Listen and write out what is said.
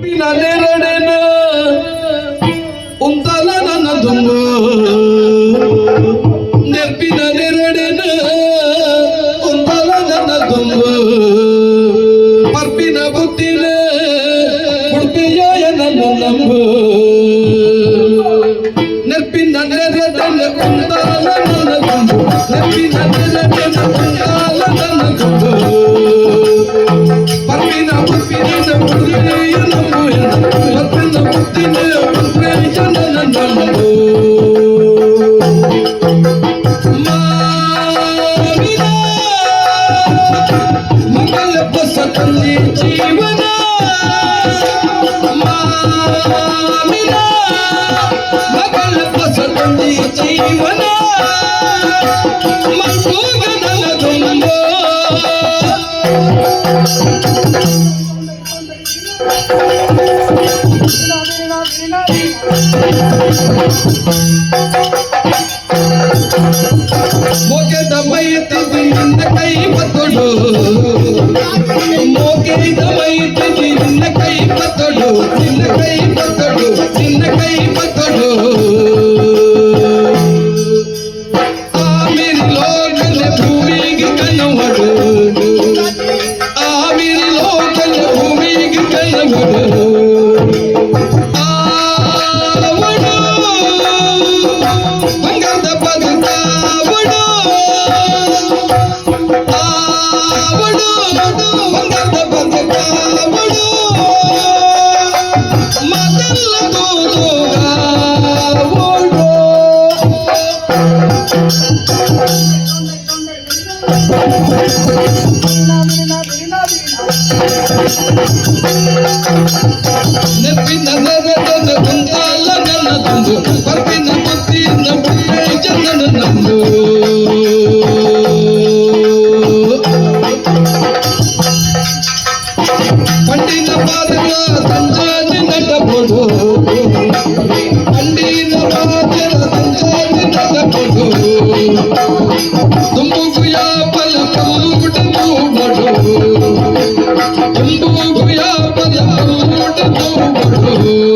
ನೆರಡನ ಉಂತಲ ನನ್ನ ತುಂಬ ನೆಪ್ಪಿನ ನೆರಡನ ಉಂತಲ ನನ್ನ ತುಂಬ ಪರ್ಪಿನ ಬುತ್ತಿನ ಉಡುಪಿಯ ನನ್ನ ನಂಬ ನೆಪ್ಪಿನ ನೆರಡನ ಉಂತಲ ನನ್ನ ತುಂಬ ನೆಪ್ಪಿನ ನೆರಡನ ಉಂತಲ ನನ್ನ ತುಂಬ ಪರ್ಪಿನ ಬುತ್ತಿನ ಉಡುಪಿಯ ಜೀವನ ಮಗಳ ಪಸಂದಿ ಜೀವನ ಮಕ್ಕಳ ತುಂಬ ಮೋಗೆದ ಮೈತಿದ್ದು ನಿನ್ನ ಕೈ ಬತ್ತೊಡು ಮೋಗೆದ ಮೈತಿದ್ದು ನಿನ್ನ ಕೈ ಬತ್ತೊಡು ನಿನ್ನ ಕೈ ಬತ್ತೊಡು ನಿನ್ನ ಕೈ ಬತ್ತೊಡು ಆಮಿರ್ ಲೋಕನ ಭೂಮಿಗೆ ಕನ್ನವಡು ಆಮಿರ್ ಲೋಕನ ಭೂಮಿಗೆ ಕನ್ನವಡು ನೆಪ್ಪಿನ ನೆರಡನ ಕುಂತಾಲ ನನ್ನ ತಂದು ಪರ್ಪಿನ ಬುತ್ತಿನ ಬುಟ್ಟೆ ಜನನ ನಂದು ಪಂಡಿನ ಪಾದಗಳ ಸಂಜಾನಿ ನಟಪಡು ಪಂಡಿನ ಪಾದಗಳ ಸಂಜಾನಿ ನಟಪಡು ತುಂಬು ಯಾಪಲ ಕಲ್ಲು ಬಿಟ್ಟು ಬಡು ತುಂಬು ಯಾಪಲ ಕಲ್ಲು ಬಿಟ್ಟು ಬಡು